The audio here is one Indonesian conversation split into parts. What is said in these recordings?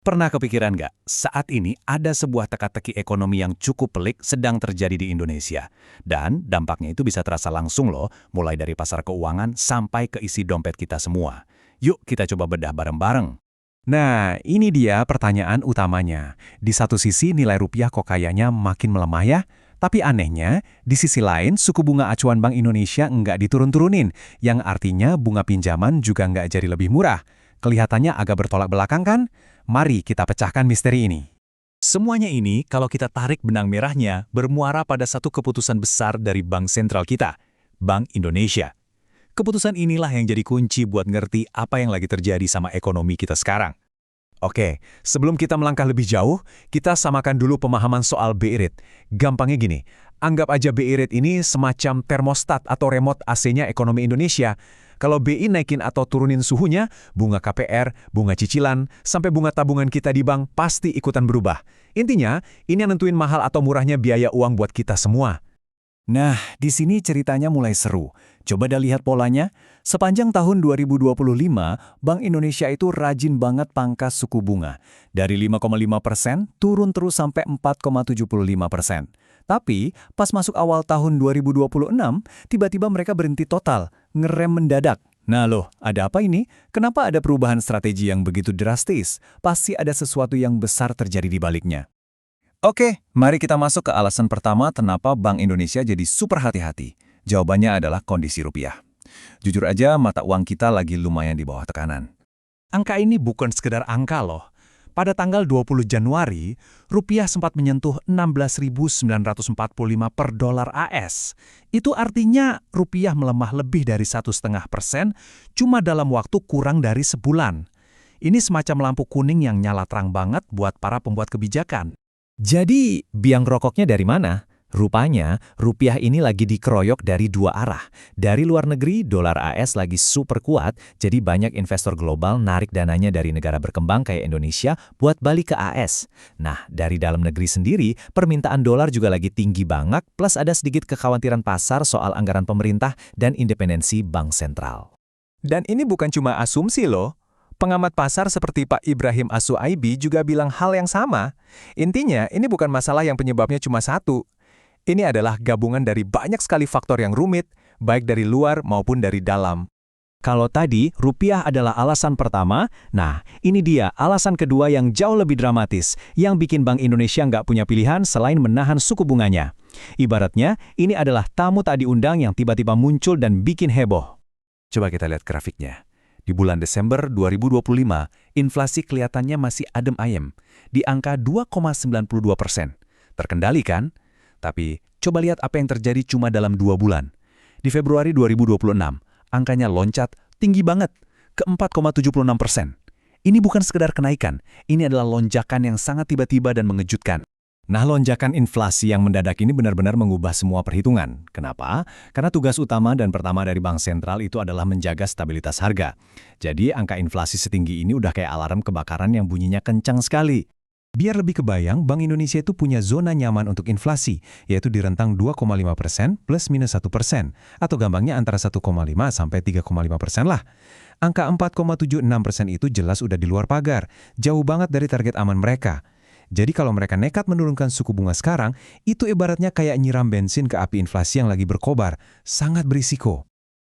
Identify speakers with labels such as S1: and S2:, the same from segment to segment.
S1: Pernah kepikiran nggak, saat ini ada sebuah teka-teki ekonomi yang cukup pelik sedang terjadi di Indonesia. Dan dampaknya itu bisa terasa langsung loh, mulai dari pasar keuangan sampai ke isi dompet kita semua. Yuk kita coba bedah bareng-bareng.
S2: Nah, ini dia pertanyaan utamanya. Di satu sisi nilai rupiah kok kayaknya makin melemah ya, tapi anehnya, di sisi lain suku bunga acuan Bank Indonesia nggak diturun-turunin, yang artinya bunga pinjaman juga nggak jadi lebih murah. Kelihatannya agak bertolak belakang kan? Mari kita pecahkan misteri ini.
S1: Semuanya ini, kalau kita tarik benang merahnya, bermuara pada satu keputusan besar dari Bank Sentral kita, Bank Indonesia. Keputusan inilah yang jadi kunci buat ngerti apa yang lagi terjadi sama ekonomi kita sekarang.
S2: Oke, sebelum kita melangkah lebih jauh, kita samakan dulu pemahaman soal BI rate. Gampangnya gini, anggap aja BI rate ini semacam termostat atau remote AC-nya ekonomi Indonesia. Kalau BI naikin atau turunin suhunya, bunga KPR, bunga cicilan, sampai bunga tabungan kita di bank pasti ikutan berubah. Intinya, ini yang nentuin mahal atau murahnya biaya uang buat kita semua.
S1: Nah, di sini ceritanya mulai seru. Coba dah lihat polanya. Sepanjang tahun 2025, Bank Indonesia itu rajin banget pangkas suku bunga. Dari 5,5% turun terus sampai 4,75%. Tapi, pas masuk awal tahun 2026, tiba-tiba mereka berhenti total, ngerem mendadak. Nah loh, ada apa ini? Kenapa ada perubahan strategi yang begitu drastis? Pasti ada sesuatu yang besar terjadi di baliknya. Oke, mari kita masuk ke alasan pertama kenapa Bank Indonesia jadi super hati-hati. Jawabannya adalah kondisi rupiah. Jujur aja, mata uang kita lagi lumayan di bawah tekanan. Angka ini bukan sekedar angka loh. Pada tanggal 20 Januari, rupiah sempat menyentuh 16.945 per dolar AS. Itu artinya rupiah melemah lebih dari 1,5% cuma dalam waktu kurang dari sebulan. Ini semacam lampu kuning yang nyala terang banget buat para pembuat kebijakan.
S2: Jadi, biang rokoknya dari mana? Rupanya, rupiah ini lagi dikeroyok dari dua arah. Dari luar negeri, dolar AS lagi super kuat, jadi banyak investor global narik dananya dari negara berkembang kayak Indonesia buat balik ke AS. Nah, dari dalam negeri sendiri, permintaan dolar juga lagi tinggi banget, plus ada sedikit kekhawatiran pasar soal anggaran pemerintah dan independensi bank sentral.
S1: Dan ini bukan cuma asumsi loh. Pengamat pasar seperti Pak Ibrahim As-Suaibi juga bilang hal yang sama. Intinya, ini bukan masalah yang penyebabnya cuma satu. Ini adalah gabungan dari banyak sekali faktor yang rumit, baik dari luar maupun dari dalam.
S2: Kalau tadi rupiah adalah alasan pertama, nah ini dia alasan kedua yang jauh lebih dramatis, yang bikin Bank Indonesia nggak punya pilihan selain menahan suku bunganya. Ibaratnya, ini adalah tamu tak diundang yang tiba-tiba muncul dan bikin heboh.
S1: Coba kita lihat grafiknya. Di bulan Desember 2025, inflasi kelihatannya masih adem ayem, di angka 2,92%. Terkendali kan? Tapi coba lihat apa yang terjadi cuma dalam 2 bulan. Di Februari 2026, angkanya loncat tinggi banget, ke 4,76%. Ini bukan sekedar kenaikan, ini adalah lonjakan yang sangat tiba-tiba dan mengejutkan.
S2: Nah, lonjakan inflasi yang mendadak ini benar-benar mengubah semua perhitungan. Kenapa? Karena tugas utama dan pertama dari Bank Sentral itu adalah menjaga stabilitas harga. Jadi, angka inflasi setinggi ini udah kayak alarm kebakaran yang bunyinya kencang sekali. Biar lebih kebayang, Bank Indonesia itu punya zona nyaman untuk inflasi, yaitu di rentang 2,5% plus minus 1%, atau gampangnya antara 1,5 sampai 3,5% lah. Angka 4,76% itu jelas udah di luar pagar, jauh banget dari target aman mereka. Jadi kalau mereka nekat menurunkan suku bunga sekarang, itu ibaratnya kayak nyiram bensin ke api inflasi yang lagi berkobar. Sangat berisiko.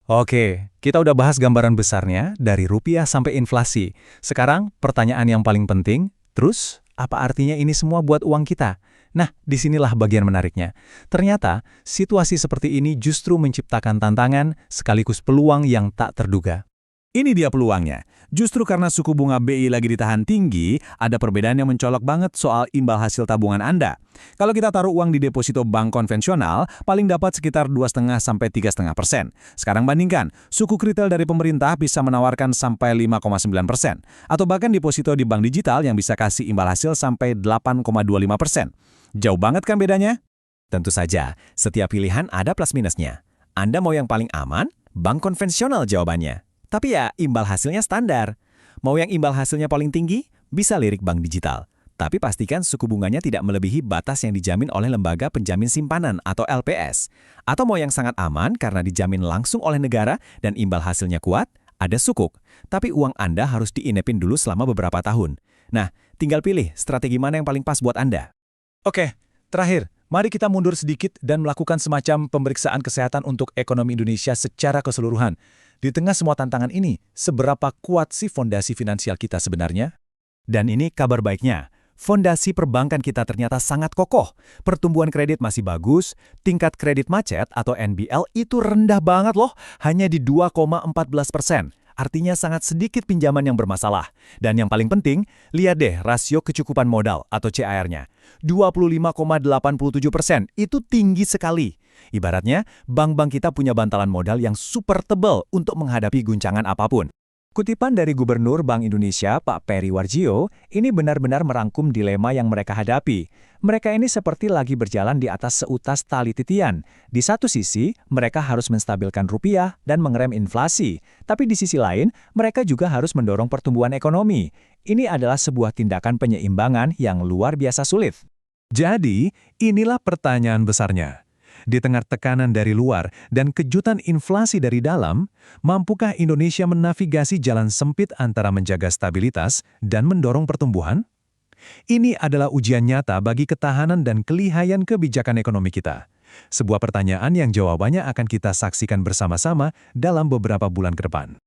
S1: Oke, kita udah bahas gambaran besarnya dari rupiah sampai inflasi. Sekarang pertanyaan yang paling penting, terus apa artinya ini semua buat uang kita? Nah, disinilah bagian menariknya. Ternyata, situasi seperti ini justru menciptakan tantangan sekaligus peluang yang tak terduga. Ini dia peluangnya. Justru karena suku bunga BI lagi ditahan tinggi, ada perbedaan yang mencolok banget soal imbal hasil tabungan Anda. Kalau kita taruh uang di deposito bank konvensional, paling dapat sekitar 2,5 sampai 3,5%. Sekarang bandingkan, suku retail dari pemerintah bisa menawarkan sampai 5,9%. Atau bahkan deposito di bank digital yang bisa kasih imbal hasil sampai 8,25%. Jauh banget kan bedanya?
S2: Tentu saja, setiap pilihan ada plus minusnya. Anda mau yang paling aman? Bank konvensional jawabannya. Tapi ya, imbal hasilnya standar. Mau yang imbal hasilnya paling tinggi? Bisa lirik bank digital. Tapi pastikan suku bunganya tidak melebihi batas yang dijamin oleh lembaga penjamin simpanan atau LPS. Atau mau yang sangat aman karena dijamin langsung oleh negara dan imbal hasilnya kuat? Ada sukuk. Tapi uang Anda harus diinepin dulu selama beberapa tahun. Nah,
S1: Tinggal pilih strategi mana yang paling pas buat Anda.
S3: Oke, terakhir, mari kita mundur sedikit dan melakukan semacam pemeriksaan kesehatan untuk ekonomi Indonesia secara keseluruhan. Di tengah semua tantangan ini, seberapa kuat sih fondasi finansial kita sebenarnya?
S1: Dan ini kabar baiknya. Fondasi perbankan kita ternyata sangat kokoh. Pertumbuhan kredit masih bagus, tingkat kredit macet atau NPL itu rendah banget loh, hanya di 2,14%. Artinya sangat sedikit pinjaman yang bermasalah. Dan yang paling penting, lihat deh rasio kecukupan modal atau CAR-nya. 25,87%, itu tinggi sekali. Ibaratnya, bank-bank kita punya bantalan modal yang super tebal untuk menghadapi guncangan apapun. Kutipan dari Gubernur Bank Indonesia, Pak Peri Warjio, ini benar-benar merangkum dilema yang mereka hadapi. Mereka ini seperti lagi berjalan di atas seutas tali titian. Di satu sisi, mereka harus menstabilkan rupiah dan mengerem inflasi. Tapi di sisi lain, mereka juga harus mendorong pertumbuhan ekonomi. Ini adalah sebuah tindakan penyeimbangan yang luar biasa sulit.
S3: Jadi, inilah pertanyaan besarnya. Di tengah tekanan dari luar dan kejutan inflasi dari dalam, mampukah Indonesia menavigasi jalan sempit antara menjaga stabilitas dan mendorong pertumbuhan? Ini adalah ujian nyata bagi ketahanan dan kelihayan kebijakan ekonomi kita. Sebuah pertanyaan yang jawabannya akan kita saksikan bersama-sama dalam beberapa bulan ke depan.